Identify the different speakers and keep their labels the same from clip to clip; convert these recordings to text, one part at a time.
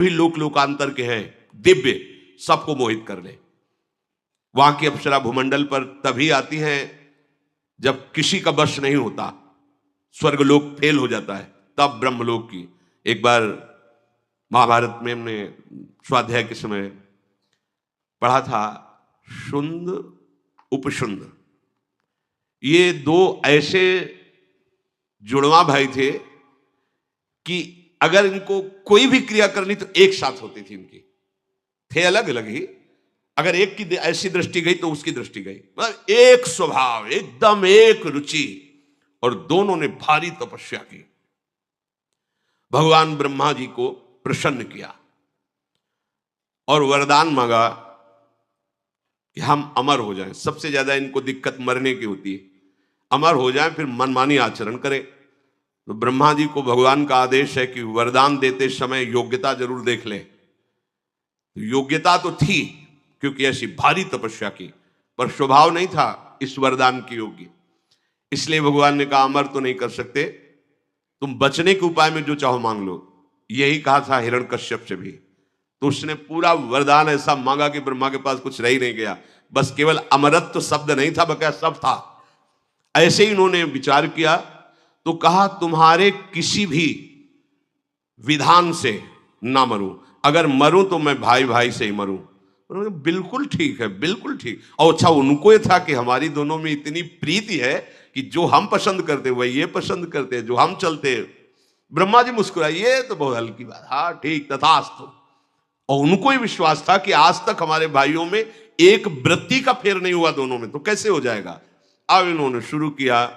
Speaker 1: भी लोक लोकांतर के हैं दिव्य, सबको मोहित कर ले। वहां की अप्सरा भूमंडल पर तभी आती हैं जब किसी का वश नहीं होता, स्वर्गलोक फेल हो जाता है, तब ब्रह्मलोक की। एक बार महाभारत में हमने स्वाध्याय के समय पढ़ा था, शुंद उपशुंद, ये दो ऐसे जुड़वा भाई थे कि अगर इनको कोई भी क्रिया करनी तो एक साथ होती थी इनकी, थे अलग अलग ही, अगर एक की ऐसी दृष्टि गई तो उसकी दृष्टि गई, मतलब एक स्वभाव, एकदम एक रुचि, और दोनों ने भारी तपस्या की, भगवान ब्रह्मा जी को प्रसन्न किया और वरदान मांगा कि हम अमर हो जाएं। सबसे ज्यादा इनको दिक्कत मरने की होती है, अमर हो जाएं फिर मनमानी आचरण करें। तो ब्रह्मा जी को भगवान का आदेश है कि वरदान देते समय योग्यता जरूर देख ले। योग्यता तो थी क्योंकि ऐसी भारी तपस्या की, पर स्वभाव नहीं था इस वरदान की योग्य, इसलिए भगवान ने कहा अमर तो नहीं कर सकते, तुम बचने के उपाय में जो चाहो मांग लो। यही कहा था हिरण्यकश्यप से भी, तो उसने पूरा वरदान ऐसा मांगा कि ब्रह्मा के पास कुछ रह ही नहीं गया, बस केवल अमरत्व शब्द नहीं था, बकाया सब था। ऐसे ही इन्होंने विचार किया तो कहा तुम्हारे किसी भी विधान से ना मरूं, अगर मरूं तो मैं भाई भाई से ही मरूं। उन्होंने बिल्कुल ठीक है, बिल्कुल ठीक। और अच्छा, उनको ये था कि हमारी दोनों में इतनी प्रीति है कि जो हम पसंद करते वही ये पसंद करते, जो हम चलते। ब्रह्मा जी मुस्कुराए, ये तो बहुत हल्की बात, हाँ ठीक, तथास्तु। और उनको ही विश्वास था कि आज तक हमारे भाइयों में एक वृत्ति का फेर नहीं हुआ दोनों में, तो कैसे हो जाएगा। अब इन्होंने शुरू किया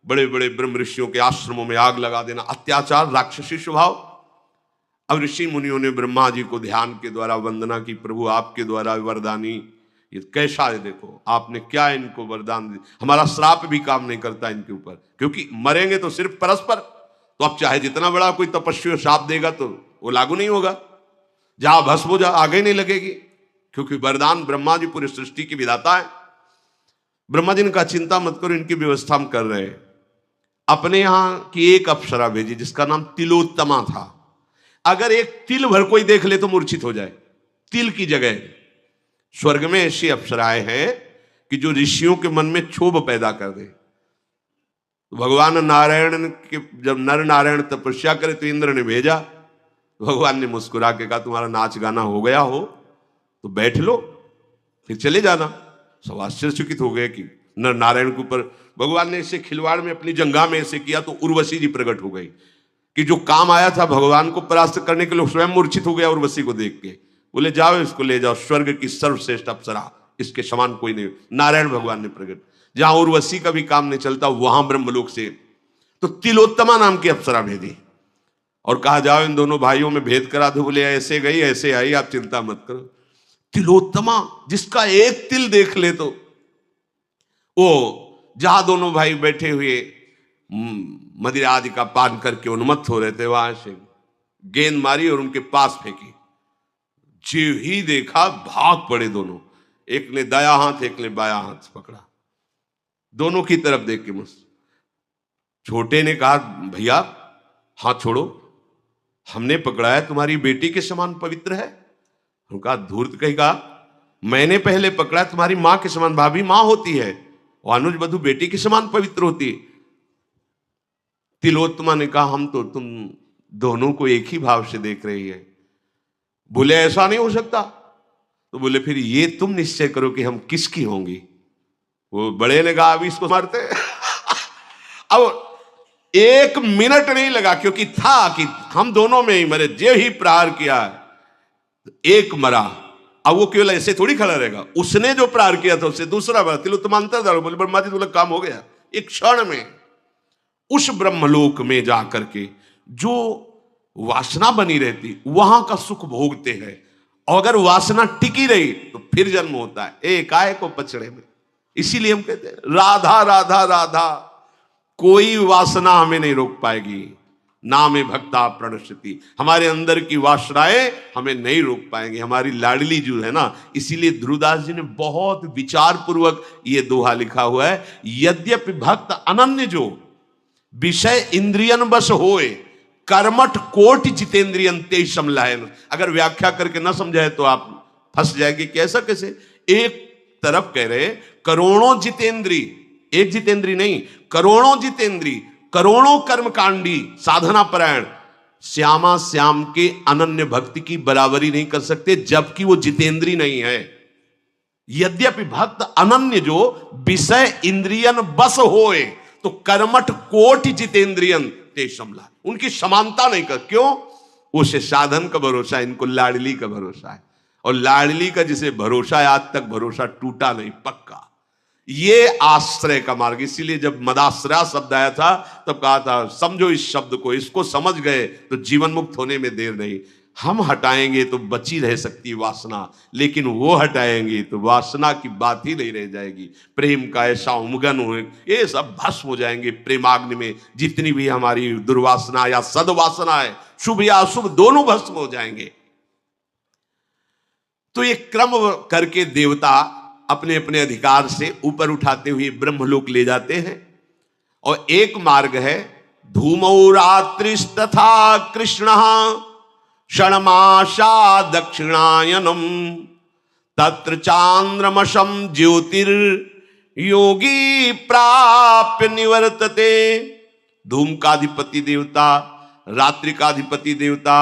Speaker 1: बड़े बड़े ब्रह्म ऋषियों के आश्रमों में आग लगा देना, अत्याचार, राक्षसी स्वभाव। अब ऋषि मुनियों ने ब्रह्मा जी को ध्यान के द्वारा वंदना की, प्रभु आपके द्वारा वरदानी ये कैसा है, देखो आपने क्या इनको वरदान दिया, हमारा श्राप भी काम नहीं करता इनके ऊपर, क्योंकि मरेंगे तो सिर्फ परस्पर। तो अब चाहे जितना बड़ा कोई तपस्वी श्राप देगा तो वो लागू नहीं होगा, जहां भस्म हो जा आगे नहीं लगेगी, क्योंकि वरदान ब्रह्मा जी पूरी सृष्टि की विधाता है। ब्रह्मा जी ने कहा चिंता मत करो, इनकी व्यवस्था हम कर रहे हैं। अपने यहां की एक अप्सरा भेजी जिसका नाम तिलोत्तमा था। अगर एक तिल भर कोई देख ले तो मूर्छित हो जाए, तिल की जगह। स्वर्ग में ऐसी अप्सराएं हैं कि जो ऋषियों के मन में क्षोभ पैदा कर दे। तो भगवान नारायण के जब नर नारायण तपस्या करे तो इंद्र ने भेजा, भगवान ने मुस्कुरा के कहा तुम्हारा नाच गाना हो गया हो तो बैठ लो, फिर चले जाना। सब आश्चर्यचकित हो गए कि नर नारायण के ऊपर भगवान ने ऐसे खिलवाड़ में अपनी जंगा में ऐसे किया तो उर्वशी जी प्रकट हो गई कि जो काम आया था भगवान को परास्त करने के लिए स्वयं मूर्छित हो गया उर्वशी को देख के। बोले जाओ इसको ले जाओ, स्वर्ग की सर्वश्रेष्ठ अप्सरा, इसके समान कोई नहीं। नारायण भगवान ने प्रकट, जहां उर्वशी का भी काम नहीं चलता वहां ब्रह्मलोक से तो तिलोत्तमा नाम की अप्सरा भेजी और कहा जाओ इन दोनों भाइयों में भेद करा दो। बोले ऐसे गई ऐसे आई, आप चिंता मत करो। तिलोत्तमा जिसका एक तिल देख ले तो वो जहां दोनों भाई बैठे हुए मदिरा आदि का पान करके उन्मत्त हो रहे थे, वहां से गेंद मारी और उनके पास फेंकी। जो ही देखा भाग पड़े दोनों, एक ने दाया हाथ एक ने बाया हाथ पकड़ा, दोनों की तरफ देख के मुझसे। छोटे ने कहा भैया हाथ छोड़ो, हमने पकड़ा है, तुम्हारी बेटी के समान पवित्र है। उनका धूर्त कहेगा मैंने पहले पकड़ा, तुम्हारी मां के समान, भाभी मां होती है और अनुज बधू बेटी के समान पवित्र होती है। तिलोत्तमा ने कहा हम तो तुम दोनों को एक ही भाव से देख रही है। बोले ऐसा नहीं हो सकता। तो बोले फिर ये तुम निश्चय करो कि हम किसकी होंगी। वो बड़े ने कहा अभी इसको मारते अब एक मिनट नहीं लगा, क्योंकि था कि हम दोनों में ही मरे, जे ही प्रहार किया एक मरा। अब वो केवल ऐसे थोड़ी खड़ा रहेगा, उसने जो प्रहार किया था उससे दूसरा मरा। तिलोत्तमा अंतर बोले ब्रह्मा जी बोले काम हो गया। एक क्षण में उस ब्रह्मलोक में जाकर के जो वासना बनी रहती वहां का सुख भोगते हैं, और अगर वासना टिकी रही तो फिर जन्म होता है एकाएक को पचड़े में। इसीलिए हम कहते हैं राधा राधा राधा, कोई वासना हमें नहीं रोक पाएगी, नामे भक्ता प्रणश्यति। हमारे अंदर की वासनाएं हमें नहीं रोक पाएंगे, हमारी लाडली जो है ना। इसीलिए ध्रुवदास जी ने बहुत विचार पूर्वक ये दोहा लिखा हुआ है, यद्यपि भक्त अनन्य जो विषय इंद्रियन बस होए, कर्मठ कोटि जितेंद्रियं तेषम लयन। अगर व्याख्या करके ना समझाए तो आप फंस जाएंगे कि ऐसा कैसे। एक तरफ कह रहे करोड़ों जितेंद्री, एक जितेंद्री नहीं, करोड़ों जितेंद्री, करोड़ों कर्मकांडी साधना परायण श्यामा श्याम के अनन्य भक्ति की बराबरी नहीं कर सकते, जबकि वो जितेंद्री नहीं है। यद्यपि भक्त अनन्य जो विषय इंद्रियन बस होए, तो कर्मठ कोटि जितेंद्रियन तेषम ला, उनकी समानता नहीं कर। क्यों? उसे साधन का भरोसा है, इनको लाडली का भरोसा है। और लाडली का जिसे भरोसा है, आज तक भरोसा टूटा नहीं, पक्का। ये आश्रय का मार्ग। इसीलिए जब मदाश्रय शब्द आया था तब कहा था समझो इस शब्द को, इसको समझ गए तो जीवन मुक्त होने में देर नहीं। हम हटाएंगे तो बची रह सकती वासना, लेकिन वो हटाएंगे तो वासना की बात ही नहीं रह जाएगी। प्रेम का ऐसा उमगन हो, ये सब भस्म हो जाएंगे प्रेमाग्नि में। जितनी भी हमारी दुर्वासना या सद्वासना है, शुभ या अशुभ, दोनों भस्म हो जाएंगे। तो ये क्रम करके देवता अपने अपने अधिकार से ऊपर उठाते हुए ब्रह्मलोक ले जाते हैं। और एक मार्ग है धूमौ रात्रिस्तथा कृष्ण षण्मासा दक्षिणायनम तत्र चांद्रमशम ज्योतिर योगी प्राप्य निवर्तते। धूम का अधिपति देवता, रात्रि का अधिपति देवता,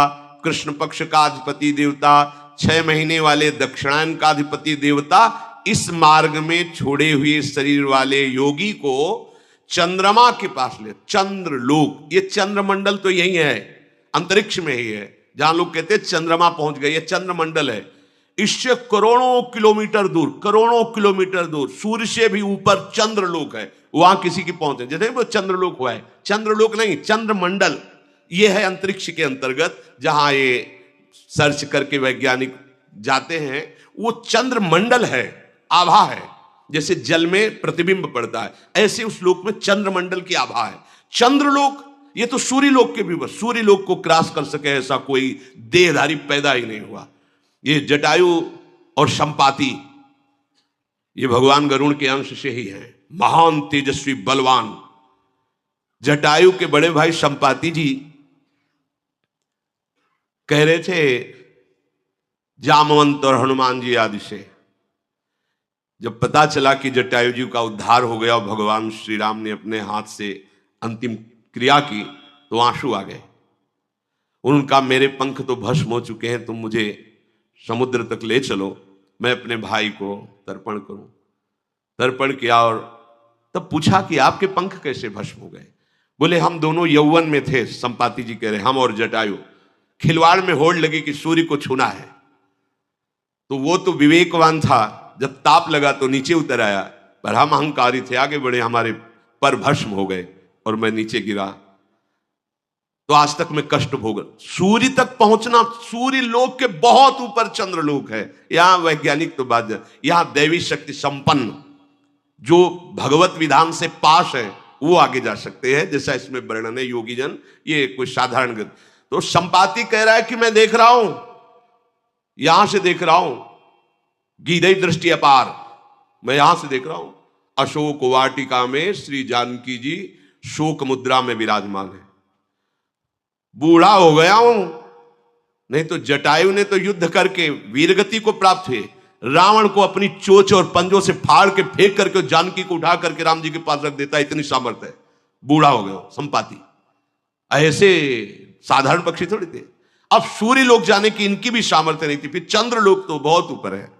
Speaker 1: कृष्ण पक्ष का अधिपति देवता, 6 महीने वाले दक्षिणायन का अधिपति देवता इस मार्ग में छोड़े हुए शरीर वाले योगी को चंद्रमा के पास ले। चंद्रलोक, ये चंद्रमंडल तो यही है, अंतरिक्ष में ही है। जहां लोग कहते हैं चंद्रमा पहुंच गए, ये चंद्रमंडल है। इससे करोड़ों किलोमीटर दूर, करोड़ों किलोमीटर दूर, सूर्य से भी ऊपर चंद्रलोक है, वहां किसी की पहुंच है। जैसे वो चंद्रलोक हुआ है, चंद्रलोक नहीं, चंद्रमंडल ये है अंतरिक्ष के अंतर्गत। जहां ये सर्च करके वैज्ञानिक जाते हैं, वो चंद्रमंडल है, आभा है। जैसे जल में प्रतिबिंब पड़ता है, ऐसे उस लोक में चंद्रमंडल की आभा है। चंद्रलोक ये तो सूर्य लोक के भी, बस सूर्य लोक को क्रॉस कर सके ऐसा कोई देहधारी पैदा ही नहीं हुआ। ये जटायु और संपाति ये भगवान गरुड़ के अंश से ही है, महान तेजस्वी बलवान। जटायु के बड़े भाई संपाति जी कह रहे थे जामवंत और हनुमान जी आदि से, जब पता चला कि जटायु जी का उद्धार हो गया और भगवान श्री राम ने अपने हाथ से अंतिम क्रिया की, तो आंसू आ गए। उनका मेरे पंख तो भस्म हो चुके हैं, तुम मुझे समुद्र तक ले चलो, मैं अपने भाई को तर्पण करूं। तर्पण किया और तब पूछा कि आपके पंख कैसे भस्म हो गए? बोले हम दोनों यौवन में थे। संपाति जी कह रहे हम और जटायु खिलवाड़ में होड़ लगी कि सूर्य को छूना है, तो वो तो विवेकवान था, जब ताप लगा तो नीचे उतर आया, पर हम अहंकारी थे, आगे बढ़े, हमारे पर भस्म हो गए और मैं नीचे गिरा, तो आज तक मैं कष्ट भोग। सूर्य तक पहुंचना, सूर्य लोक के बहुत ऊपर चंद्रलोक है। यहां वैज्ञानिक तो बात, यहां दैवी शक्ति संपन्न जो भगवत विधान से पास है वो आगे जा सकते हैं, जैसा इसमें वर्णन है। योगी जन ये कोई साधारण गति। तो संपाति कह रहा है कि मैं देख रहा हूं, यहां से देख रहा हूं, गीधई दृष्टि अपार, मैं यहां से देख रहा हूं। अशोक वाटिका में श्री जानकी जी शोक मुद्रा में विराजमान है। बूढ़ा हो गया हूं, नहीं तो जटायु ने तो युद्ध करके वीरगति को प्राप्त हुए, रावण को अपनी चोंच और पंजों से फाड़ के फेंक करके जानकी को उठा करके राम जी के पास रख देता, इतनी सामर्थ्य है। बूढ़ा हो गया संपाति, ऐसे साधारण पक्षी थोड़ी थे। अब सूर्य लोक जाने की इनकी भी सामर्थ्य नहीं थी, फिर चंद्र लोक तो बहुत ऊपर है।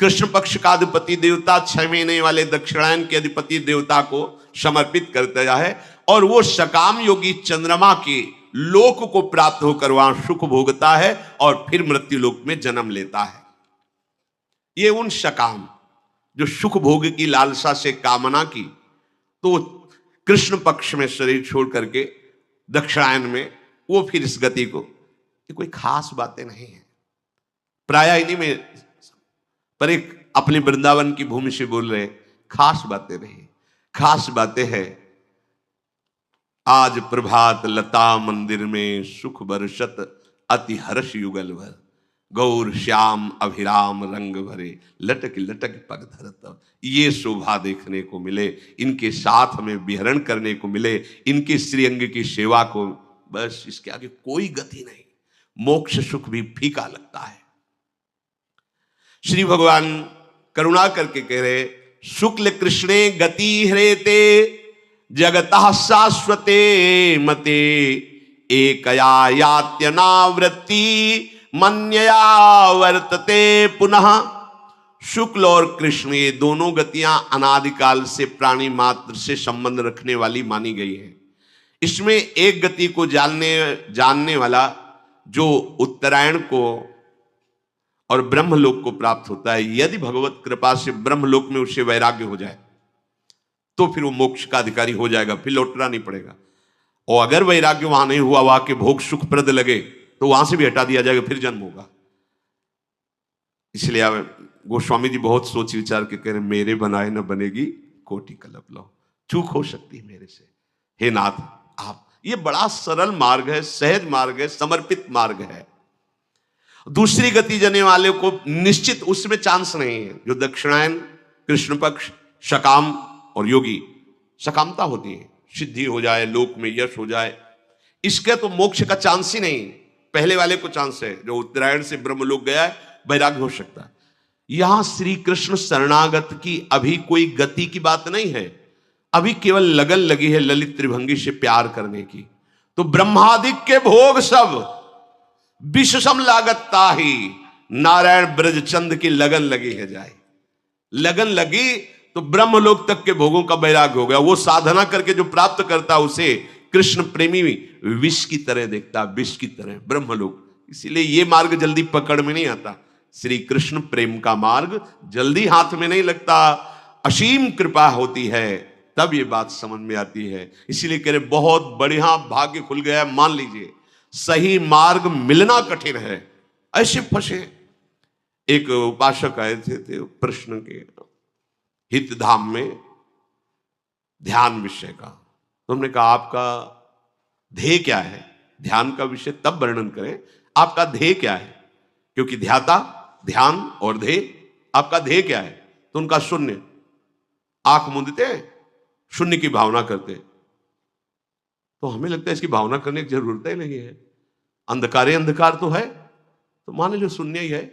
Speaker 1: कृष्ण पक्ष का अधिपति देवता 6 महीने वाले दक्षिणायन के अधिपति देवता को समर्पित करता है, और वो सकाम योगी चंद्रमा के लोक को प्राप्त होकर वहां सुख भोगता है और फिर मृत्यु लोक में जन्म लेता है। ये उन सकाम जो सुख भोग की लालसा से कामना की, तो कृष्ण पक्ष में शरीर छोड़ करके दक्षिणायन में वो फिर इस गति को, ये कोई खास बातें नहीं है प्राय इन्हीं में, पर एक अपने वृंदावन की भूमि से बोल रहे, खास बातें नहीं। खास बातें हैं आज प्रभात लता मंदिर में सुख बरसत अति हर्ष युगल भर, गौर श्याम अभिराम रंग भरे लटक लटक पग धरत। ये शोभा देखने को मिले, इनके साथ में विहरण करने को मिले, इनके श्रीअंग की सेवा को बस इसके आगे कोई गति नहीं, मोक्ष सुख भी फीका लगता है। श्री भगवान करुणा करके कह रहे, शुक्ल कृष्णे गति ह्रेते जगतः शाश्वते मते एकया यात्यनावृत्ति मन्यया वर्तते पुनः। शुक्ल और कृष्ण ये दोनों गतियां अनादिकाल से प्राणी मात्र से संबंध रखने वाली मानी गई है। इसमें एक गति को जानने वाला जो उत्तरायण को और ब्रह्मलोक को प्राप्त होता है, यदि भगवत कृपा से ब्रह्मलोक में उसे वैराग्य हो जाए तो फिर वो मोक्ष का अधिकारी हो जाएगा, फिर लौटना नहीं पड़ेगा। और अगर वैराग्य वहां नहीं हुआ, वहां के भोग सुखप्रद लगे तो वहां से भी हटा दिया जाएगा, फिर जन्म होगा। इसलिए गोस्वामी जी बहुत सोच विचार के कह रहे, मेरे बनाए न बनेगी कोटि कलप लो, चूक हो सकती है मेरे से, हे नाथ आप। ये बड़ा सरल मार्ग है, सहज मार्ग है, समर्पित मार्ग है। दूसरी गति जाने वाले को निश्चित उसमें चांस नहीं है। जो दक्षिणायन, कृष्ण पक्ष, सकाम और योगी, सकामता होती है, सिद्धि हो जाए, लोक में यश हो जाए, इसके तो मोक्ष का चांस ही नहीं। पहले वाले को चांस है, जो उत्तरायण से ब्रह्मलोक गया है, वैराग्य हो सकता है। यहां श्री कृष्ण शरणागत की अभी कोई गति की बात नहीं है, अभी केवल लगन लगी है ललित त्रिभंगी से प्यार करने की। तो ब्रह्मादिक के भोग सब विषम लागता ही, नारायण ब्रजचंद की लगन लगी है जाए। लगन लगी तो ब्रह्मलोक तक के भोगों का वैराग्य हो गया। वो साधना करके जो प्राप्त करता उसे कृष्ण प्रेमी विष की तरह देखता, विष की तरह ब्रह्मलोक। इसीलिए ये मार्ग जल्दी पकड़ में नहीं आता। श्री कृष्ण प्रेम का मार्ग जल्दी हाथ में नहीं लगता, असीम कृपा होती है, तब ये बात समझ में आती है। इसीलिए कह रहे बहुत बढ़िया भाग्य खुल गया है, मान लीजिए सही मार्ग मिलना कठिन है, ऐसे फंसे। एक उपासक आए थे प्रश्न के हित धाम में ध्यान विषय का, तो हमने कहा आपका ध्येय क्या है? ध्यान का विषय तब वर्णन करें, आपका ध्येय क्या है? क्योंकि ध्याता, ध्यान और ध्येय, आपका ध्येय क्या है? तो उनका शून्य, आंख मूंदते शून्य की भावना करते। तो हमें लगता है इसकी भावना करने की जरूरत ही नहीं है, अंधकार अंधकार तो है, तो मान लो शून्य ही है।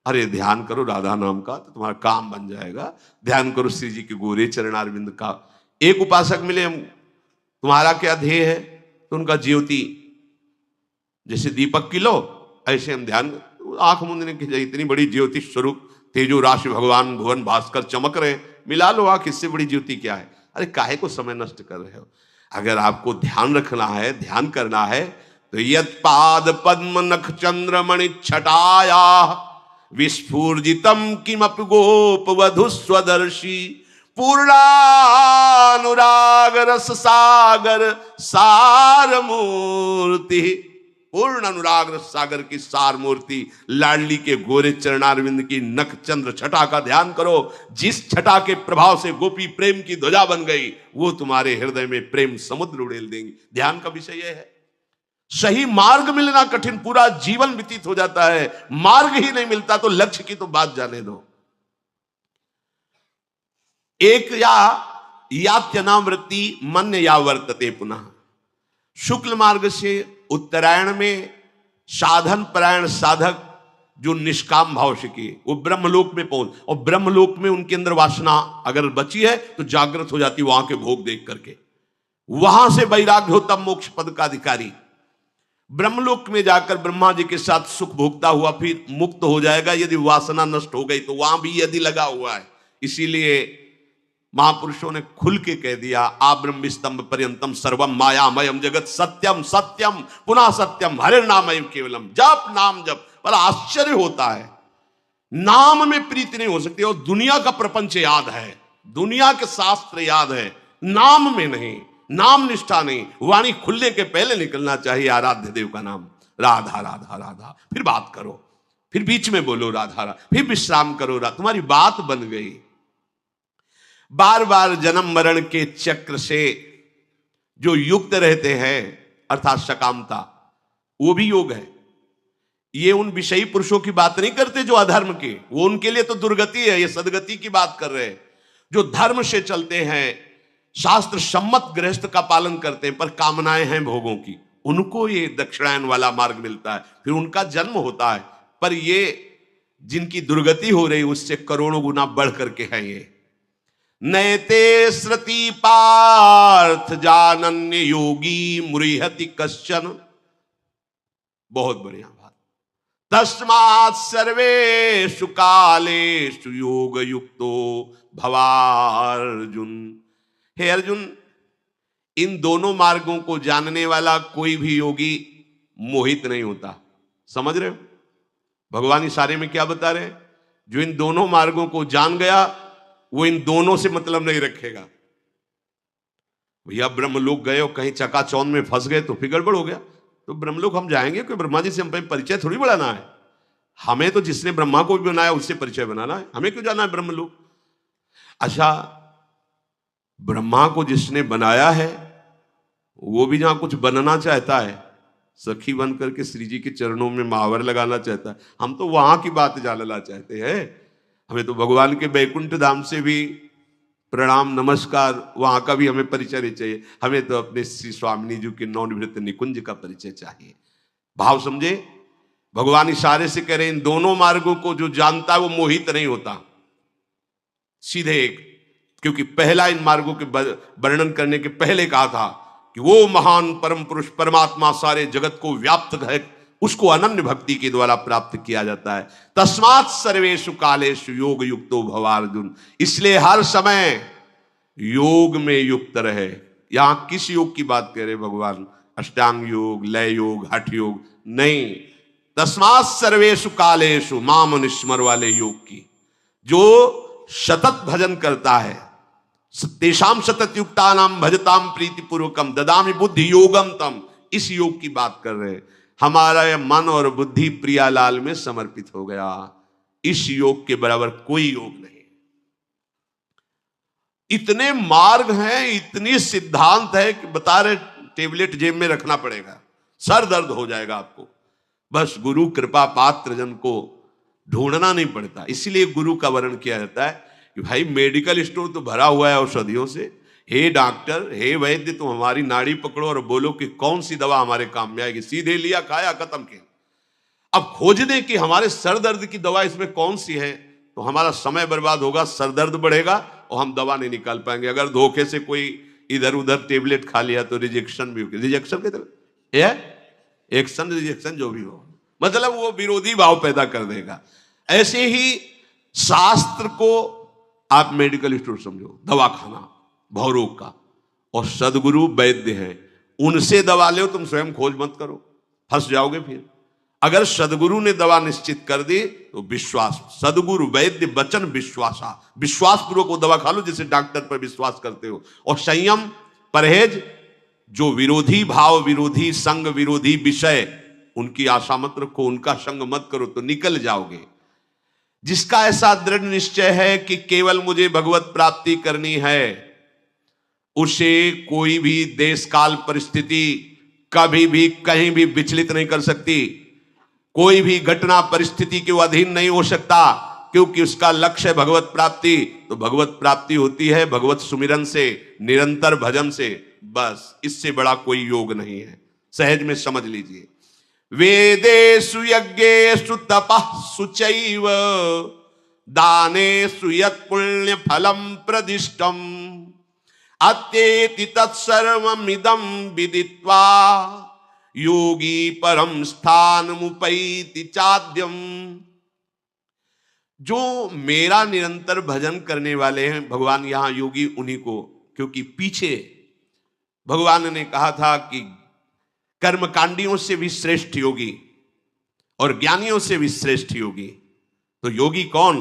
Speaker 1: अरे ध्यान करो राधा नाम का तो तुम्हारा काम बन जाएगा, ध्यान करो श्री जी के गोरे चरणारविंद का। एक उपासक मिले, हम तुम्हारा क्या ध्येय है? तो उनका ज्योति, जैसे दीपक की लो ऐसे हम ध्यान, आंख मूंदने की जाए, इतनी बड़ी ज्योति स्वरूप तेजो राशि भगवान भुवन भास्कर चमक रहे, मिला लो आंख, इससे बड़ी ज्योति क्या है? अरे काहे को समय नष्ट कर रहे हो? अगर आपको ध्यान रखना है, ध्यान करना है, तो यत् पाद पद्म नख चंद्रमणि छटाया विस्फूर्जितम किमपि गोप वधु स्वदर्शी पूर्णानुराग रस सागर सार मूर्ति। पूर्ण अनुराग रस सागर की सार मूर्ति लाडली के गोरे चरणारविंद की नख चंद्र छटा का ध्यान करो। जिस छटा के प्रभाव से गोपी प्रेम की ध्वजा बन गई, वो तुम्हारे हृदय में प्रेम समुद्र उड़ेल देंगी। ध्यान का विषय यह है। सही मार्ग मिलना कठिन, पूरा जीवन व्यतीत हो जाता है, मार्ग ही नहीं मिलता तो लक्ष्य की तो बात जाने दो। एक यात्यनावृत्ति मन या वर्तते पुनः। शुक्ल मार्ग से उत्तरायण में साधन परायण साधक जो निष्काम भाव से किए, वो ब्रह्मलोक में पहुंच, और ब्रह्मलोक में उनके अंदर वासना अगर बची है तो जागृत हो जाती वहां के भोग देख करके। वहां से वैराग्य हो तब मोक्ष पद का अधिकारी। ब्रह्मलोक में जाकर ब्रह्मा जी के साथ सुख भोगता हुआ फिर मुक्त हो जाएगा यदि वासना नष्ट हो गई तो, वहां भी यदि लगा हुआ है। इसीलिए महापुरुषों ने खुल के कह दिया, आ ब्रह्म स्तंभ पर्यंतम सर्वम मायामयम जगत सत्यम सत्यम पुनः सत्यम हरे नामयम केवलम। जप नाम जप। बड़ा आश्चर्य होता है, नाम में प्रीति नहीं हो सकती। और दुनिया का प्रपंच याद है, दुनिया के शास्त्र याद है, नाम में नहीं, नाम निष्ठा नहीं। वाणी खुलने के पहले निकलना चाहिए आराध्य देव का नाम, राधा राधा राधा। फिर बात करो, फिर बीच में बोलो राधा राधा, फिर विश्राम करो, तुम्हारी बात बन गई। बार बार जन्म मरण के चक्र से जो युक्त रहते हैं अर्थात सकामता, वो भी योग है। ये उन विषयी पुरुषों की बात नहीं करते जो अधर्म के, वो उनके लिए तो दुर्गति है। ये सदगति की बात कर रहे हैं जो धर्म से चलते हैं, शास्त्र सम्मत गृहस्थ का पालन करते हैं, पर कामनाएं हैं भोगों की, उनको ये दक्षिणायन वाला मार्ग मिलता है, फिर उनका जन्म होता है। पर ये जिनकी दुर्गति हो रही उससे करोड़ों गुना बढ़ करके है ये। नैते श्रुति पार्थ जानन्य योगी मुरिहति कश्चन। बहुत बढ़िया बात। तस्मात् सर्वेषु कालेषु योग युक्तो भवार्जुन। हे अर्जुन, इन दोनों मार्गों को जानने वाला कोई भी योगी मोहित नहीं होता। समझ रहे हो भगवान इशारे में क्या बता रहे हैं? जो इन दोनों मार्गों को जान गया वो इन दोनों से मतलब नहीं रखेगा। भैया ब्रह्मलोक गए और कहीं चकाचौंध में फंस गए तो फिर गड़बड़ हो गया। तो ब्रह्मलोक हम जाएंगे, कोई ब्रह्मा जी से हम परिचय थोड़ी बढ़ाना है। हमें तो जिसने ब्रह्मा को भी बनाया उससे परिचय बनाना है, हमें क्यों जाना है ब्रह्मलोक। अच्छा, ब्रह्मा को जिसने बनाया है वो भी जहां कुछ बनना चाहता है, सखी बन करके श्री जी के चरणों में महावर लगाना चाहता है। हम तो वहां की बात जानना चाहते हैं। हमें तो भगवान के बैकुंठ धाम से भी प्रणाम नमस्कार, वहां का भी हमें परिचय नहीं चाहिए। हमें तो अपने श्री स्वामिनी जी के नवनिवृत्त निकुंज का परिचय चाहिए। भाव समझे? भगवान इशारे से कह रहे इन दोनों मार्गों को जो जानता है वो मोहित नहीं होता। सीधे एक, क्योंकि पहला इन मार्गों के वर्णन करने के पहले कहा था कि वो महान परम पुरुष परमात्मा सारे जगत को व्याप्त है, उसको अनन्य भक्ति के द्वारा प्राप्त किया जाता है। तस्मात् सर्वेषु कालेषु योग युक्तो भवार्जुन। इसलिए हर समय योग में युक्त रहे। यहां किस योग की बात कह रहे भगवान? अष्टांग योग, लय योग, हठ योग नहीं। तस्मात् सर्वेषु कालेषु माम निस्मर वाले योग की, जो सतत भजन करता है। तेषाम सतत युक्ता नाम भजताम प्रीति पूर्वकम ददामि बुद्धि योगम तम। इस योग की बात कर रहे हैं। हमारा यह मन और बुद्धि प्रियालाल में समर्पित हो गया। इस योग के बराबर कोई योग नहीं। इतने मार्ग हैं, इतनी सिद्धांत है कि बता रहे टेबलेट जेब में रखना पड़ेगा, सर दर्द हो जाएगा आपको। बस गुरु कृपा पात्र जन को ढूंढना नहीं पड़ता। इसीलिए गुरु का वर्णन किया जाता है कि भाई मेडिकल स्टोर तो भरा हुआ है औषधियों से। हे डॉक्टर, हे वैद्य, तुम हमारी नाड़ी पकड़ो और बोलो कि कौन सी दवा हमारे काम में आएगी। सीधे लिया, खाया, खत्म किया। अब खोज दें कि हमारे सर दर्द की दवा इसमें कौन सी है, तो हमारा समय बर्बाद होगा, सर दर्द बढ़ेगा और हम दवा नहीं निकाल पाएंगे। अगर धोखे से कोई इधर उधर टेबलेट खा लिया तो रिजेक्शन भी होगी। रिजेक्शन के तरह एक्शन रिजेक्शन जो भी हो, मतलब वो विरोधी भाव पैदा कर देगा। ऐसे ही शास्त्र को आप मेडिकल स्टोर समझो, दवा खाना भवरोग का, और सदगुरु वैद्य हैं, उनसे दवा लो। तुम स्वयं खोज मत करो, फंस जाओगे। फिर अगर सदगुरु ने दवा निश्चित कर दी तो विश्वास, सदगुरु वैद्य वचन विश्वासा, विश्वास पूर्वक वो दवा खा लो जैसे डॉक्टर पर विश्वास करते हो। और संयम, परहेज, जो विरोधी भाव, विरोधी संग, विरोधी विषय, उनकी आशा मत रखो, उनका संग मत करो तो निकल जाओगे। जिसका ऐसा दृढ़ निश्चय है कि केवल मुझे भगवत प्राप्ति करनी है, उसे कोई भी देश काल परिस्थिति कभी भी कहीं भी विचलित नहीं कर सकती। कोई भी घटना परिस्थिति के अधीन नहीं हो सकता, क्योंकि उसका लक्ष्य है भगवत प्राप्ति। तो भगवत प्राप्ति होती है भगवत सुमिरन से, निरंतर भजन से। बस इससे बड़ा कोई योग नहीं है। सहज में समझ लीजिए। वेदेषु यज्ञेषु तपः सुचैव दानेषु यत् पुण्य फलम प्रदिष्टम अत्येति तत्सर्वमिदं विदित्वा योगी परम स्थानमुपैति चाद्यम। जो मेरा निरंतर भजन करने वाले हैं, भगवान यहां योगी उन्हीं को, क्योंकि पीछे भगवान ने कहा था कि कर्मकांडियों से भी श्रेष्ठ योगी और ज्ञानियों से भी श्रेष्ठ योगी। तो योगी कौन?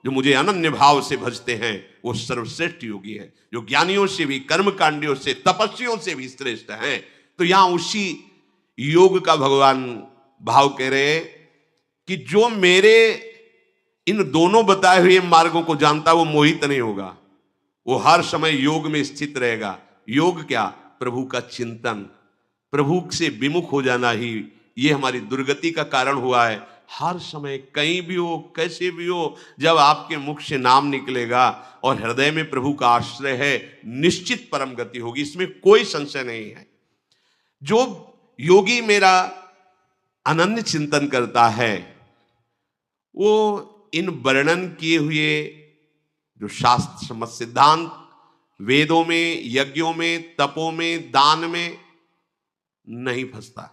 Speaker 1: जो मुझे अनन्य भाव से भजते हैं, वो सर्वश्रेष्ठ योगी है, जो ज्ञानियों से भी, कर्मकांडियों से, तपस्वियों से भी श्रेष्ठ हैं। तो यहां उसी योग का भगवान भाव कह रहे हैं कि जो मेरे इन दोनों बताए हुए मार्गों को जानता, वो मोहित नहीं होगा, वो हर समय योग में स्थित रहेगा। योग क्या? प्रभु का चिंतन, प्रभु से विमुख हो जाना ही ये हमारी दुर्गति का कारण हुआ है। हर समय कहीं भी हो, कैसे भी हो, जब आपके मुख से नाम निकलेगा और हृदय में प्रभु का आश्रय है, निश्चित परम गति होगी, इसमें कोई संशय नहीं है। जो योगी मेरा अनन्य चिंतन करता है, वो इन वर्णन किए हुए जो शास्त्र सम्मत सिद्धांत वेदों में, यज्ञों में, तपों में, दान में नहीं फंसता।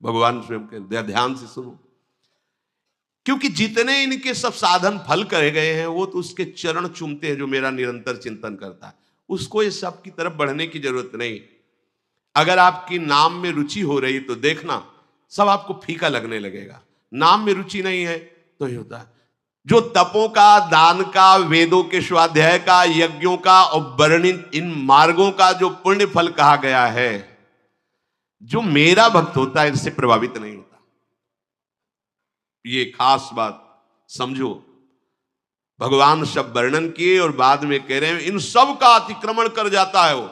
Speaker 1: भगवान स्वयं कहते, ध्यान से सुनो, क्योंकि जितने इनके सब साधन फल करे गए हैं वो तो उसके चरण चूमते हैं जो मेरा निरंतर चिंतन करता है। उसको ये सब की तरफ बढ़ने की जरूरत नहीं। अगर आपकी नाम में रुचि हो रही तो देखना सब आपको फीका लगने लगेगा। नाम में रुचि नहीं है तो ये होता है। जो तपों का, दान का, वेदों के स्वाध्याय का, यज्ञों का और वर्णित इन मार्गों का जो पुण्य फल कहा गया है, जो मेरा भक्त होता है इससे प्रभावित नहीं होता। ये खास बात समझो। भगवान सब वर्णन किए और बाद में कह रहे हैं इन सब का अतिक्रमण कर जाता है वो।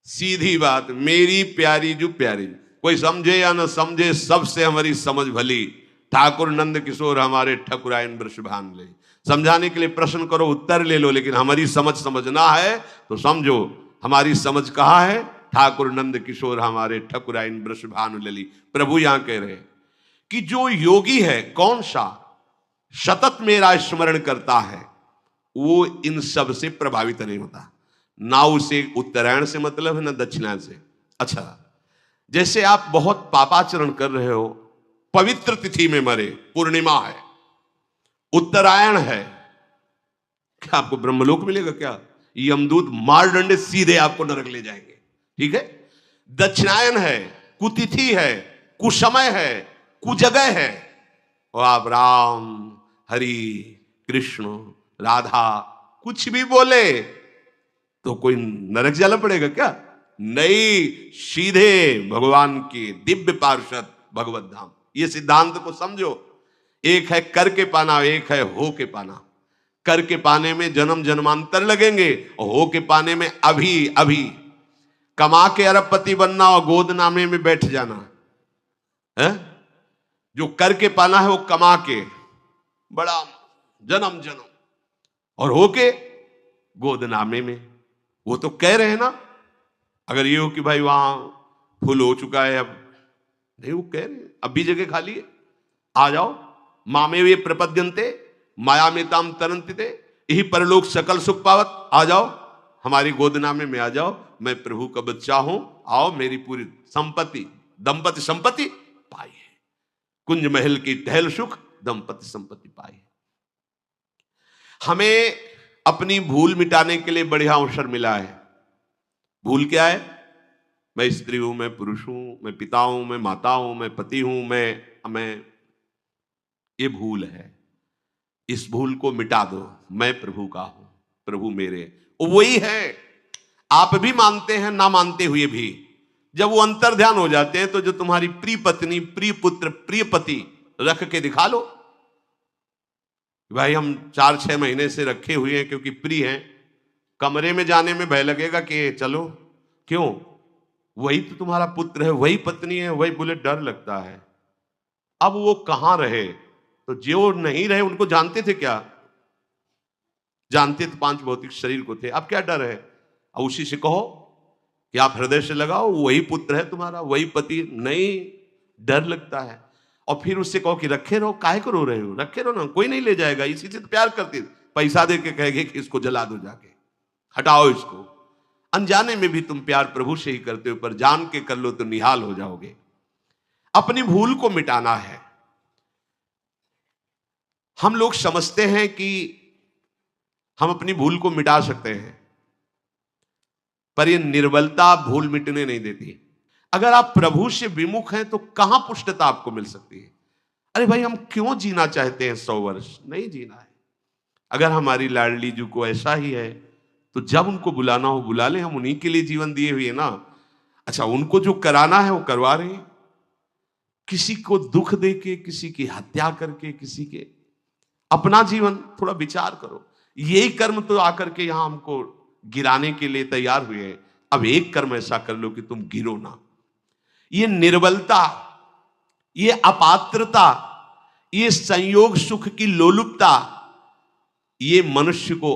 Speaker 1: सीधी बात, मेरी प्यारी जो प्यारी, कोई समझे या न समझे, सबसे हमारी समझ भली। ठाकुर नंद किशोर हमारे ठकुराइन वृषभान ले। समझाने के लिए प्रश्न करो, उत्तर ले लो, लेकिन हमारी समझ समझना है तो समझो। हमारी समझ कहाँ है? ठाकुर नंद किशोर हमारे ठकुराइन वृषभान लली। प्रभु यहां कह रहे हैं कि जो योगी है, कौन सा सतत मेरा स्मरण करता है, वो इन सब से प्रभावित नहीं होता। ना उसे उत्तरायण से मतलब है ना दक्षिणायन से। अच्छा, जैसे आप बहुत पापाचरण कर रहे हो, पवित्र तिथि में मरे, पूर्णिमा है, उत्तरायण है, क्या आपको ब्रह्मलोक मिलेगा? क्या यमदूत मार डंडे सीधे आपको नरक ले जाएंगे। ठीक है। दक्षिणायन है, कुतिथि है, कुसमय है, कुजगह है, और आप राम, हरि, कृष्ण, राधा कुछ भी बोले तो कोई नरक जाना पड़ेगा क्या? नहीं, सीधे भगवान के दिव्य पार्षद भगवत धाम। ये सिद्धांत को समझो। एक है करके पाना, एक है हो के पाना। करके पाने में जन्म जन्मांतर लगेंगे और हो के पाने में अभी अभी। कमा के अरबपति बनना और गोद नामे में बैठ जाना है। जो करके पाना है वो कमा के बड़ा जन्म जन्म, और होके गोदनामे में। वो तो कह रहे हैं ना, अगर ये हो कि भाई वहां फुल हो चुका है, अब नहीं, वो कह रहे हैं अब भी जगह खाली है, आ जाओ। मामे वे प्रपद्यन्ते माया में ताम तरंते, यही परलोक सकल सुख पावत। आ जाओ हमारी गोदनामे में, आ जाओ, मैं प्रभु का बच्चा हूं, आओ मेरी पूरी संपत्ति, दंपति संपत्ति पाई है। कुंज महल की टहल सुख, दंपति संपत्ति पाई है। हमें अपनी भूल मिटाने के लिए बढ़िया अवसर मिला है। भूल क्या है? मैं स्त्री हूं, मैं पुरुष हूं, मैं पिता हूं, मैं माता हूं, मैं पति हूं, मैं ये भूल है। इस भूल को मिटा दो। मैं प्रभु का हूं, प्रभु मेरे, वही है। आप भी मानते हैं, ना मानते हुए भी। जब वो अंतर ध्यान हो जाते हैं तो जो तुम्हारी प्रिय पत्नी, प्रिय पुत्र, प्रिय पति रख के दिखा लो। भाई हम 4-6 महीने से रखे हुए हैं क्योंकि प्रिय हैं। कमरे में जाने में भय लगेगा कि चलो, क्यों? वही तो तुम्हारा पुत्र है, वही पत्नी है, वही बोले, डर लगता है। अब वो कहां रहे? तो जो नहीं रहे उनको जानते थे क्या? जानते तो 5 भौतिक शरीर को थे। अब क्या डर है? अब उसी से कहो कि आप हृदय से लगाओ, वही पुत्र है तुम्हारा, वही पति। नहीं, डर लगता है। और फिर उससे कहो कि रखे रहो, काहे को रो रहे हो? रखे रहो ना, कोई नहीं ले जाएगा। इसी से तो प्यार करते, पैसा दे के कहेंगे कि इसको जला दो, जाके हटाओ इसको। अनजाने में भी तुम प्यार प्रभु से ही करते हो, पर जान के कर लो तो निहाल हो जाओगे। अपनी भूल को मिटाना है। हम लोग समझते हैं कि हम अपनी भूल को मिटा सकते हैं, पर यह निर्बलता भूल मिटने नहीं देती। अगर आप प्रभु से विमुख हैं तो कहां पुष्टता आपको मिल सकती है? अरे भाई, हम क्यों जीना चाहते हैं 100 वर्ष? नहीं जीना है। अगर हमारी लाडली जी को ऐसा ही है तो जब उनको बुलाना हो बुला ले। हम उन्हीं के लिए जीवन दिए हुए ना। अच्छा, उनको जो कराना है वो करवा रहे हैं। किसी को दुख दे के, किसी की हत्या करके, किसी के अपना जीवन थोड़ा विचार करो। यही कर्म तो आकर के यहां हमको गिराने के लिए तैयार हुए हैं। अब एक कर्म ऐसा कर लो कि तुम गिरो ना। ये निर्बलता, ये अपात्रता, ये संयोग सुख की लोलुपता, ये मनुष्य को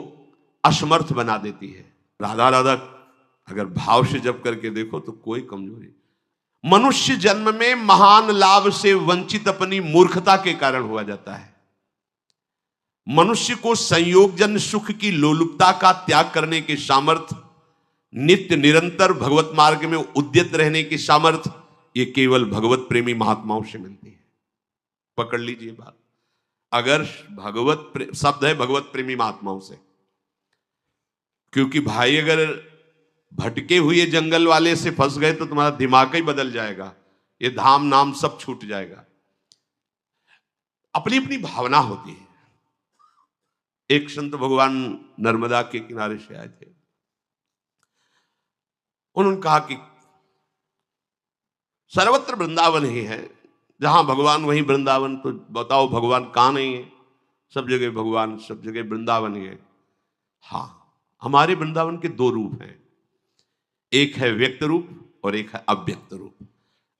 Speaker 1: असमर्थ बना देती है। राधा राधा अगर भाव से जप करके देखो तो कोई कमजोरी। मनुष्य जन्म में महान लाभ से वंचित अपनी मूर्खता के कारण हुआ जाता है। मनुष्य को संयोगजन सुख की लोलुपता का त्याग करने के सामर्थ्य, नित्य निरंतर भगवत मार्ग में उद्यत रहने की सामर्थ्य, ये केवल भगवत प्रेमी महात्माओं से मिलती है। पकड़ लीजिए बात। अगर शब्द है भगवत प्रेमी महात्माओं से, क्योंकि भाई अगर भटके हुए जंगल वाले से फंस गए तो तुम्हारा दिमाग ही बदल जाएगा, ये धाम नाम सब छूट जाएगा। अपनी अपनी भावना होती है। एक संत भगवान नर्मदा के किनारे से आए थे। उन्होंने कहा कि सर्वत्र वृंदावन ही है, जहां भगवान वहीं वृंदावन, तो बताओ भगवान कहां नहीं है? सब जगह भगवान, सब जगह वृंदावन ही है। हाँ, हमारे वृंदावन के दो रूप हैं, एक है व्यक्त रूप और एक है अव्यक्त रूप।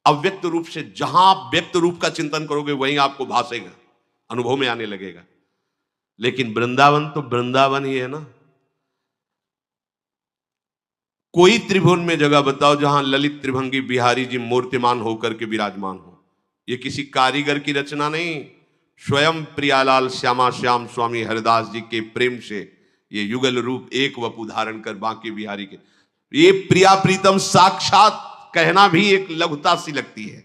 Speaker 1: अव्यक्त रूप से जहां आप व्यक्त रूप का चिंतन करोगे वहीं आपको भासेगा, अनुभव में आने लगेगा। लेकिन वृंदावन तो वृंदावन ही है ना। कोई त्रिभुवन में जगह बताओ जहां ललित त्रिभंगी बिहारी जी मूर्तिमान होकर के विराजमान हो। ये किसी कारीगर की रचना नहीं, स्वयं प्रियालाल श्यामा श्याम स्वामी हरिदास जी के प्रेम से ये युगल रूप एक वपु धारण कर बांके बिहारी के, ये प्रिया प्रीतम साक्षात कहना भी एक लघुता सी लगती है।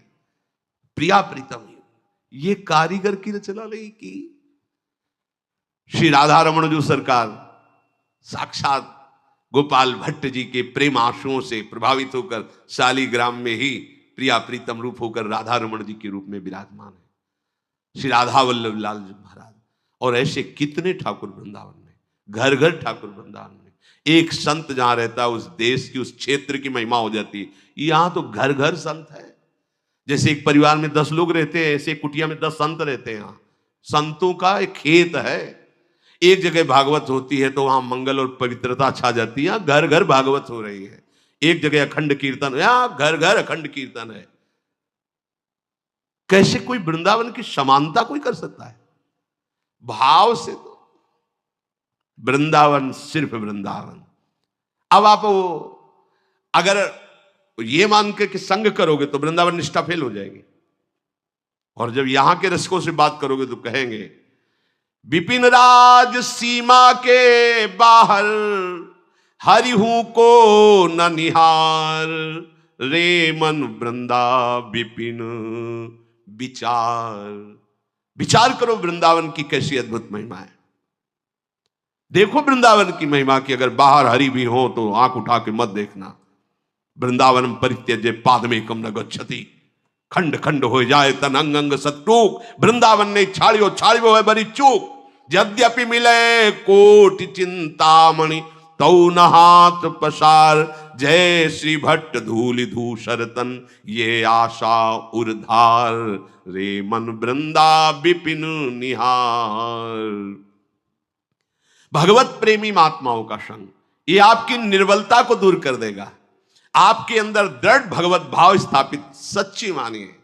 Speaker 1: प्रिया प्रीतम, ये कारीगर की रचना नहीं की। श्री राधा रमण जो सरकार साक्षात गोपाल भट्ट जी के प्रेम आंसुओं से प्रभावित होकर शालीग्राम में ही प्रिया प्रीतम रूप होकर राधा रमण जी के रूप में विराजमान है, श्री राधा वल्लभ लाल जी महाराज। और ऐसे कितने ठाकुर वृंदावन में, घर घर ठाकुर वृंदावन में। एक संत जहां रहता है उस देश की, उस क्षेत्र की महिमा हो जाती है। यहां तो घर घर संत है। जैसे एक परिवार में 10 लोग रहते हैं, ऐसे कुटिया में 10 संत रहते हैं। यहां संतों का एक खेत है। एक जगह भागवत होती है तो वहां मंगल और पवित्रता छा जाती है, घर घर भागवत हो रही है। एक जगह अखंड कीर्तन, यहां घर घर अखंड कीर्तन है। कैसे कोई वृंदावन की समानता कोई कर सकता है? भाव से तो वृंदावन सिर्फ वृंदावन। अब आप अगर ये मान के कि संग करोगे तो वृंदावन निष्ठा फेल हो जाएगी। और जब यहां के रसिकों से बात करोगे तो कहेंगे विपिन राज सीमा के बाहर हरिहू को न निहार, रे मन वृंदा विपिन विचार। विचार करो वृंदावन की कैसी अद्भुत महिमा है। देखो वृंदावन की महिमा की। अगर बाहर हरि भी हो तो आंख उठा के मत देखना। वृंदावन परित्यज्य पादमेकम न गच्छति, खंड खंड हो जाए तन अंग अंग सत्टूक। वृंदावन ने छाड़ियो छाड़ियो है बड़ी चूक। यद्यपि मिले कोटि चिंतामणि तौ न हाथ पसार। जय श्री भट्ट धूलि धूसरतन ये आशा उर्धार, रे मन वृंदा विपिन निहार। भगवत प्रेमी महात्माओं का संग ये आपकी निर्बलता को दूर कर देगा, आपके अंदर दृढ़ भगवत भाव स्थापित, सच्ची मानिए।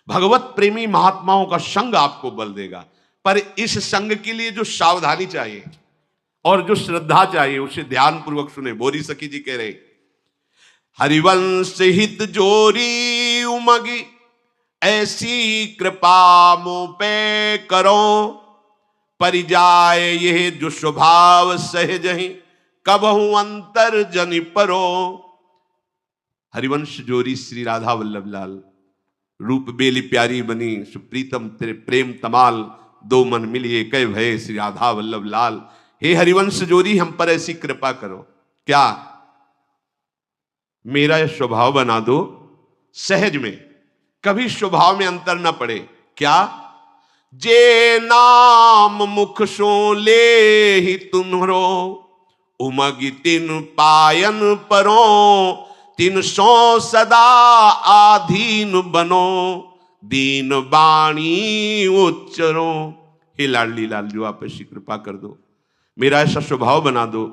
Speaker 1: भगवत प्रेमी महात्माओं का संग आपको बल देगा। पर इस संग के लिए जो सावधानी चाहिए और जो श्रद्धा चाहिए उसे ध्यान पूर्वक सुने। बोरी सखी जी कह रहे, हरिवंश हित जोरी उमगी ऐसी कृपा मुँह पे करो। परिजाय यह जो स्वभाव सहज ही कबहू अंतर जनि परो। हरिवंश जोरी श्री राधा वल्लभ लाल, रूप बेली प्यारी बनी सुप्रीतम तेरे प्रेम तमाल। दो मन मिलिए कह भय श्री राधा वल्लभ लाल। हे हरिवंश जोरी हम पर ऐसी कृपा करो, क्या मेरा यह स्वभाव बना दो सहज में, कभी स्वभाव में अंतर ना पड़े। क्या जे नाम मुख सो ले ही तुम्हरो, उमगी तिन पायन परो। तिन सो सदा आधीन बनो, दीन बाणी उच्चरो। हे लाडली लाल जो आप ऐसी कृपा कर दो, मेरा ऐसा स्वभाव बना दो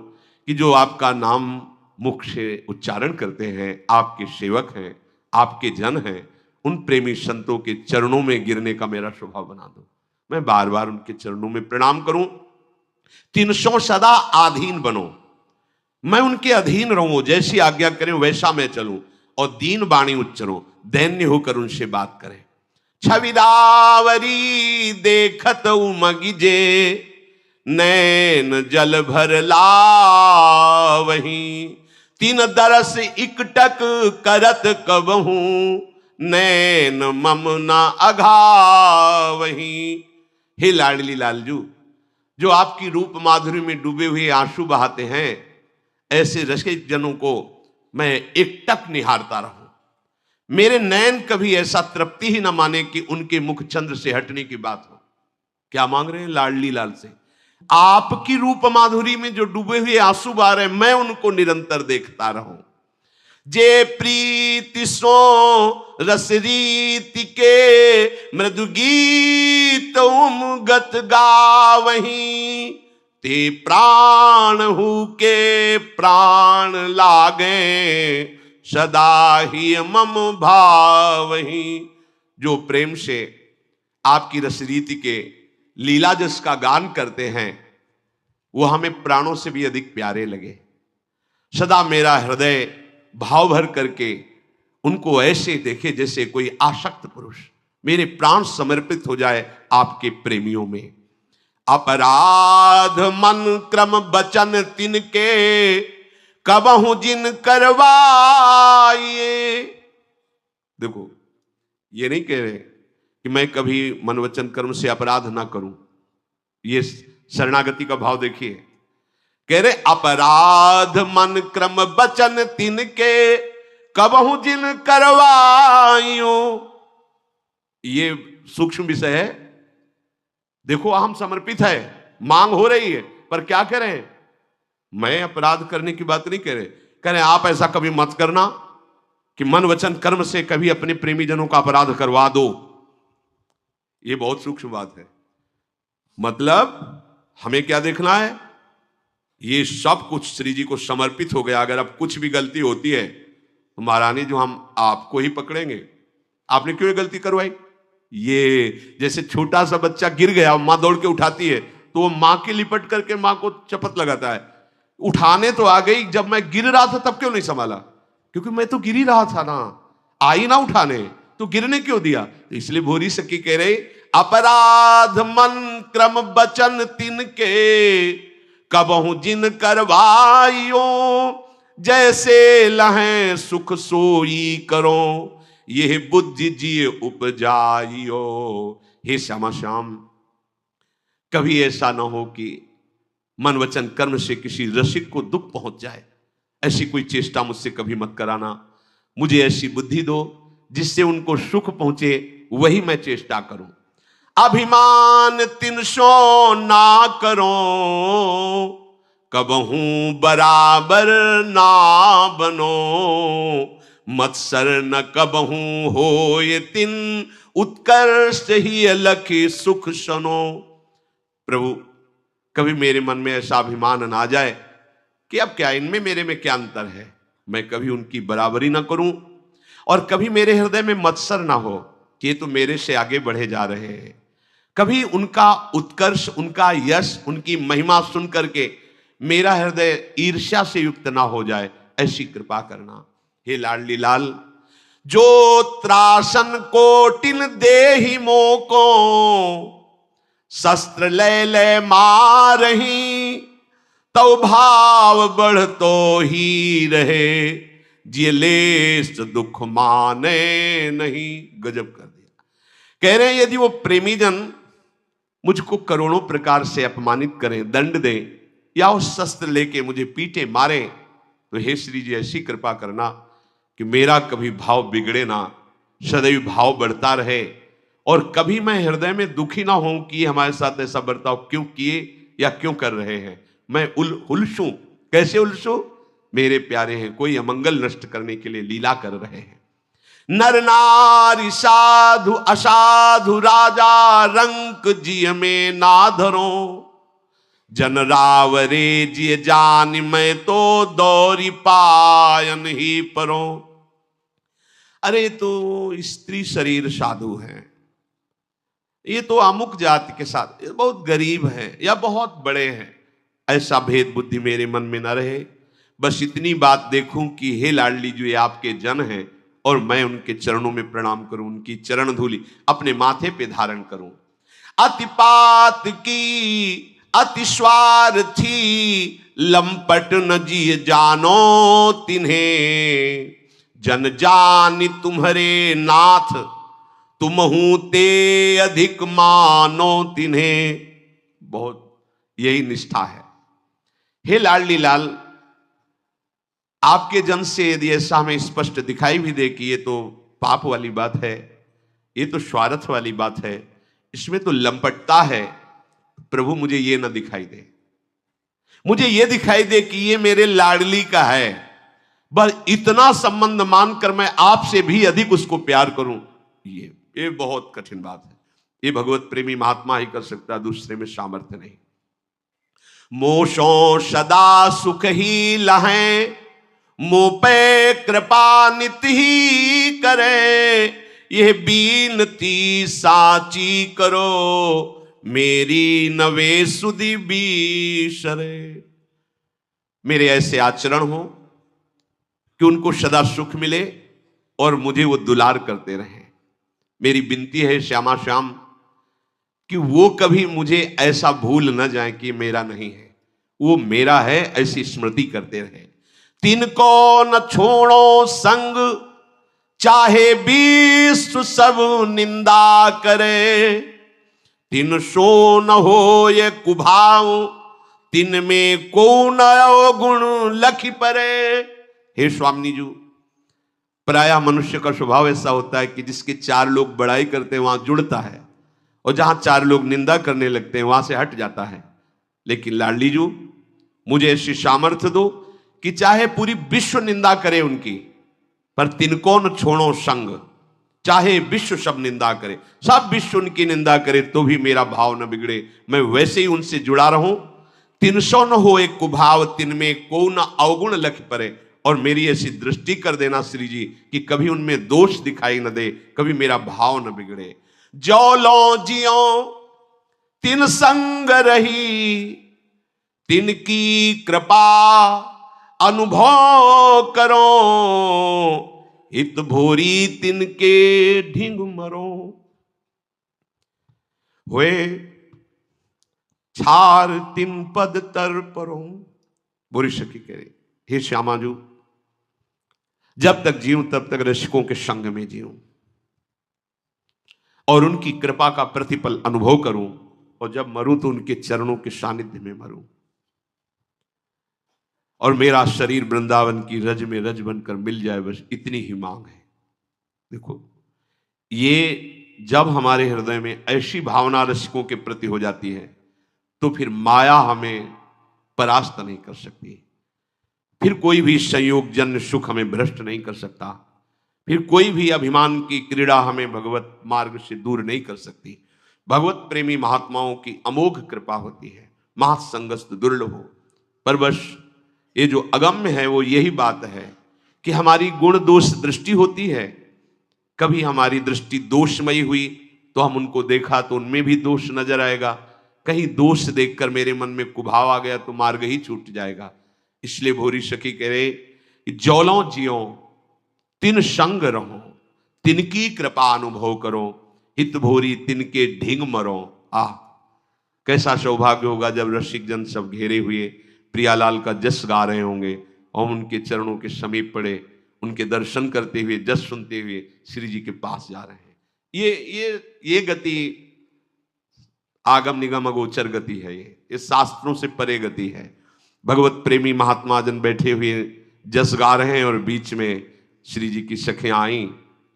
Speaker 1: कि जो आपका नाम मुख से उच्चारण करते हैं, आपके सेवक हैं, आपके जन हैं, उन प्रेमी संतों के चरणों में गिरने का मेरा स्वभाव बना दो। मैं बार बार उनके चरणों में प्रणाम करूं। 300 सदा आधीन बनो। मैं उनके अधीन रहूं, जैसी आज्ञा करें वैसा मैं चलूं, और दीन वाणी उच्चरों, दैन्य होकर उनसे बात करें। छविदावरी देखत उमगिजे, नैन जल भर लावही। तीन दरस इकटक करत कबहू, नैन मम न अघावही। हे लाडली लालजू, जो आपकी रूप माधुरी में डूबे हुए आंसू बहाते हैं, ऐसे रसिक जनों को मैं एकटक निहारता रहूं। मेरे नैन कभी ऐसा तृप्ति ही ना माने कि उनके मुख चंद्र से हटने की बात हो। क्या मांग रहे हैं लाडली लाल से? आपकी रूप माधुरी में जो डूबे हुए आंसू बहा रहे हैं, मैं उनको निरंतर देखता रहूं। जे प्रीति सो रस रीति के, मृदु गीत उमगत गावहीं। ते प्राण हु के प्राण लागे, सदा ही मम भावहीं। जो प्रेम से आपकी रसरीति के लीला जस का गान करते हैं, वो हमें प्राणों से भी अधिक प्यारे लगे। सदा मेरा हृदय भाव भर करके उनको ऐसे देखे जैसे कोई आसक्त पुरुष, मेरे प्राण समर्पित हो जाए आपके प्रेमियों में। अपराध मन क्रम बचन तिनके, कबहु जिन करवाइए। देखो, ये नहीं कह रहे कि मैं कभी मन वचन कर्म से अपराध ना करूं। ये शरणागति का भाव देखिए। कह रहे अपराध मन क्रम बचन तिनके, कबहु जिन करवाइयो। ये सूक्ष्म विषय है। देखो, हम समर्पित है, मांग हो रही है, पर क्या कह रहे हैं? मैं अपराध करने की बात नहीं कह रहे। कह रहे आप ऐसा कभी मत करना कि मन वचन कर्म से कभी अपने प्रेमी जनों का अपराध करवा दो। ये बहुत सूक्ष्म बात है। मतलब हमें क्या देखना है? ये सब कुछ श्री जी को समर्पित हो गया। अगर अब कुछ भी गलती होती है तो महारानी जो हम आपको ही पकड़ेंगे। आपने क्यों ये गलती करवाई? ये जैसे छोटा सा बच्चा गिर गया, मां दौड़ के उठाती है तो वो मां के लिपट करके मां को चपत लगाता है। उठाने तो आ गई, जब मैं गिर रहा था तब क्यों नहीं संभाला? क्योंकि मैं तो गिर ही रहा था ना, आई ना उठाने, तो गिरने क्यों दिया? तो इसलिए भोरी सखी कह रही अपराध मन क्रम बचन तिनके, कबहु जिन करवाइयो। जैसे लहें सुख सोई करो, ये बुद्धि जिए उपजाइयो। हे श्यामा श्याम, कभी ऐसा ना हो कि मन वचन कर्म से किसी रसिक को दुख पहुंच जाए। ऐसी कोई चेष्टा मुझसे कभी मत कराना। मुझे ऐसी बुद्धि दो जिससे उनको सुख पहुंचे, वही मैं चेष्टा करूं। अभिमान तिनसो ना करो, कबहू बराबर ना बनो। मत्सर न कबहू हो ये तिन, उत्कर्ष ही अलखी सुख सनो। प्रभु, कभी मेरे मन में ऐसा अभिमान ना जाए कि अब क्या इनमें मेरे में क्या अंतर है। मैं कभी उनकी बराबरी ना करूं, और कभी मेरे हृदय में मत्सर ना हो कि ये तो मेरे से आगे बढ़े जा रहे हैं। कभी उनका उत्कर्ष, उनका यश, उनकी महिमा सुन करके मेरा हृदय ईर्ष्या से युक्त ना हो जाए, ऐसी कृपा करना। हे लाडली लाल, जो त्रासन कोटिन देहि मोको, शस्त्र ले ले मारही। तो भाव बढ़ तो ही रहे, जिये लेस दुख माने नहीं। गजब कर दिया। कह रहे हैं यदि वो प्रेमी जन मुझको करोड़ों प्रकार से अपमानित करें, दंड दें, या उस शस्त्र लेके मुझे पीटे मारे, तो हे श्री जी ऐसी कृपा करना कि मेरा कभी भाव बिगड़े ना, सदैव भाव बढ़ता रहे, और कभी मैं हृदय में दुखी ना हूं कि ये हमारे साथ ऐसा बर्ताव क्यों किए या क्यों कर रहे हैं। मैं उलझूं। कैसे उलझूं? मेरे प्यारे हैं, कोई अमंगल नष्ट करने के लिए लीला कर रहे हैं। नर नारी साधु असाधु, राजा रंक जिय में ना धरो। जन रावरे जिय जान मैं तो, दौरी पायन ही परो। अरे तो स्त्री शरीर साधु है, ये तो अमुक जाति के साथ, ये बहुत गरीब है या बहुत बड़े हैं, ऐसा भेद बुद्धि मेरे मन में न रहे। बस इतनी बात देखूं कि हे लाडली जो ये आपके जन हैं और मैं उनके चरणों में प्रणाम करूं, उनकी चरण धूलि अपने माथे पे धारण करूं। अतिपात की अति स्वार्थी लंपट न जिय जानो तिन्हें, जन जानि तुम्हारे नाथ तुमहू ते अधिक मानो तिन्हें। बहुत यही निष्ठा है। हे लाडली लाल, आपके जन से यदि ऐसा हमें स्पष्ट दिखाई भी दे कि ये तो पाप वाली बात है, ये तो स्वार्थ वाली बात है, इसमें तो लंपटता है, प्रभु मुझे ये ना दिखाई दे, मुझे ये दिखाई दे कि ये मेरे लाडली का है, बस इतना संबंध मानकर मैं आपसे भी अधिक उसको प्यार करूं। ये बहुत कठिन बात है। ये भगवत प्रेमी महात्मा ही कर सकता, दूसरे में सामर्थ्य नहीं। मोशो सदा सुख ही लहें, मुंह पे कृपा नित ही करे, यह बीनती साची करो, मेरी नवे सुधि बीसरे। मेरे ऐसे आचरण हो कि उनको सदा सुख मिले और मुझे वो दुलार करते रहें। मेरी विनती है श्यामा श्याम कि वो कभी मुझे ऐसा भूल न जाए कि मेरा नहीं है, वो मेरा है, ऐसी स्मृति करते रहे। तिनको न छोड़ो संग, चाहे विश्व सब निंदा करे, तिन सो न हो ये कुभाव, तिन में को न गुण लखी परे। हे स्वामी जी, प्रायः मनुष्य का स्वभाव ऐसा होता है कि जिसके चार लोग बड़ाई करते हैं वहां जुड़ता है, और जहां चार लोग निंदा करने लगते हैं वहां से हट जाता है। लेकिन लाडली जी, मुझे ऐसी सामर्थ्य दो कि चाहे पूरी विश्व निंदा करे उनकी, पर तिनको न छोड़ो संग, चाहे विश्व सब निंदा करे, सब विश्व उनकी निंदा करे तो भी मेरा भाव न बिगड़े, मैं वैसे ही उनसे जुड़ा रहूं। तिनसो न हो एक कुभाव, तिनमें को न अवगुण लख परे। और मेरी ऐसी दृष्टि कर देना श्री जी कि कभी उनमें दोष दिखाई न दे, कभी मेरा भाव न बिगड़े। जो लो जियो तिन संग रही, तिनकी कृपा अनुभव करो, हित भोरी तिनके ढिंग मरो। हुए छार तिन पद तर परो। बुरी सखी कह रही, हे श्यामाजू, जब तक जीऊं तब तक रसिकों के संग में जीऊं और उनकी कृपा का प्रतिफल अनुभव करूं, और जब मरूं तो उनके चरणों के सानिध्य में मरूं, और मेरा शरीर वृंदावन की रज में रज बनकर मिल जाए, बस इतनी ही मांग है। देखो, ये जब हमारे हृदय में ऐसी भावना रसिकों के प्रति हो जाती है तो फिर माया हमें परास्त नहीं कर सकती, फिर कोई भी संयोग जन्य सुख हमें भ्रष्ट नहीं कर सकता, फिर कोई भी अभिमान की क्रीड़ा हमें भगवत मार्ग से दूर नहीं कर सकती। भगवत प्रेमी महात्माओं की अमोघ कृपा होती है, महासंगस्त दुर्लभ हो। पर बस ये जो अगम्य है वो यही बात है कि हमारी गुण दोष दृष्टि होती है। कभी हमारी दृष्टि दोषमयी हुई तो हम उनको देखा तो उनमें भी दोष नजर आएगा, कहीं दोष देखकर मेरे मन में कुभाव आ गया तो मार्ग ही छूट जाएगा। इसलिए भोरी सखी कह रहे कि जौलों जियो तिन संग रहो, तिनकी कृपा अनुभव करो, हित भोरी तिनके ढिंग मरो। कैसा सौभाग्य होगा जब रसिक जन सब घेरे हुए प्रियालाल का जस गा रहे होंगे और उनके चरणों के समीप पड़े, उनके दर्शन करते हुए जस सुनते हुए श्री जी के पास जा रहे हैं। ये गति आगम निगम अगोचर गति है, ये शास्त्रों से परे गति है। भगवत प्रेमी महात्मा जन बैठे हुए जस गा रहे हैं और बीच में श्री जी की सखियां आई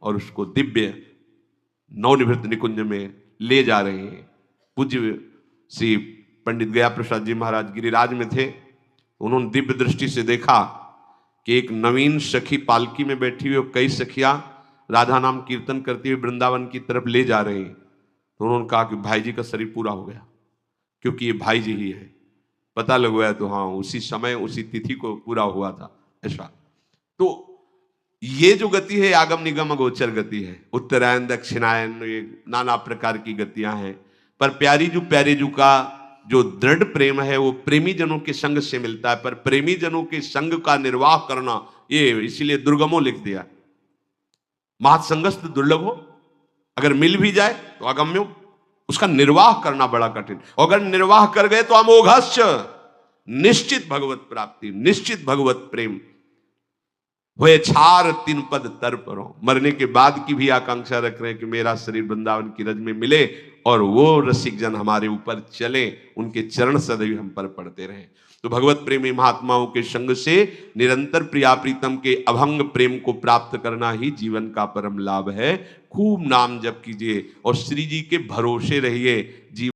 Speaker 1: और उसको दिव्य नवनिवृत्त निकुंज में ले जा रहे हैं। पूज्य श्री पंडित गया प्रसाद जी महाराज गिरिराज में थे, उन्होंने दिव्य दृष्टि से देखा कि एक नवीन सखी पालकी में बैठी हुई और कई सखियां राधा नाम कीर्तन करते हुए वृंदावन की तरफ ले जा रहे हैं। तो उन्होंने कहा कि भाई जी का शरीर पूरा हो गया, क्योंकि ये भाई जी ही है। पता लगवाया तो हाँ, उसी समय उसी तिथि को पूरा हुआ था ऐसा। तो ये जो गति है आगम निगम अगोचर गति है। उत्तरायण दक्षिणायन ये नाना प्रकार की गतियां हैं, पर प्यारी जू प्यारे जू का जो दृढ़ प्रेम है वो प्रेमी जनों के संग से मिलता है, पर प्रेमी जनों के संग का निर्वाह करना, ये इसीलिए दुर्गमो लिख दिया। महत्संगस्त दुर्लभो, अगर मिल भी जाए तो अगम्यो, उसका निर्वाह करना बड़ा कठिन। अगर निर्वाह कर गए तो अमोघस्य, निश्चित भगवत प्राप्ति, निश्चित भगवत प्रेम। हुए छार तीन पद तर परो, मरने के बाद की भी आकांक्षा रख रहे हैं कि मेरा शरीर वृंदावन की रज में मिले और वो रसिक जन हमारे ऊपर चले, उनके चरण सदैव हम पर पड़ते रहे। तो भगवत प्रेमी महात्माओं के संग से निरंतर प्रिया प्रीतम के अभंग प्रेम को प्राप्त करना ही जीवन का परम लाभ है। खूब नाम जप कीजिए और श्री जी के भरोसे रहिए। जीवन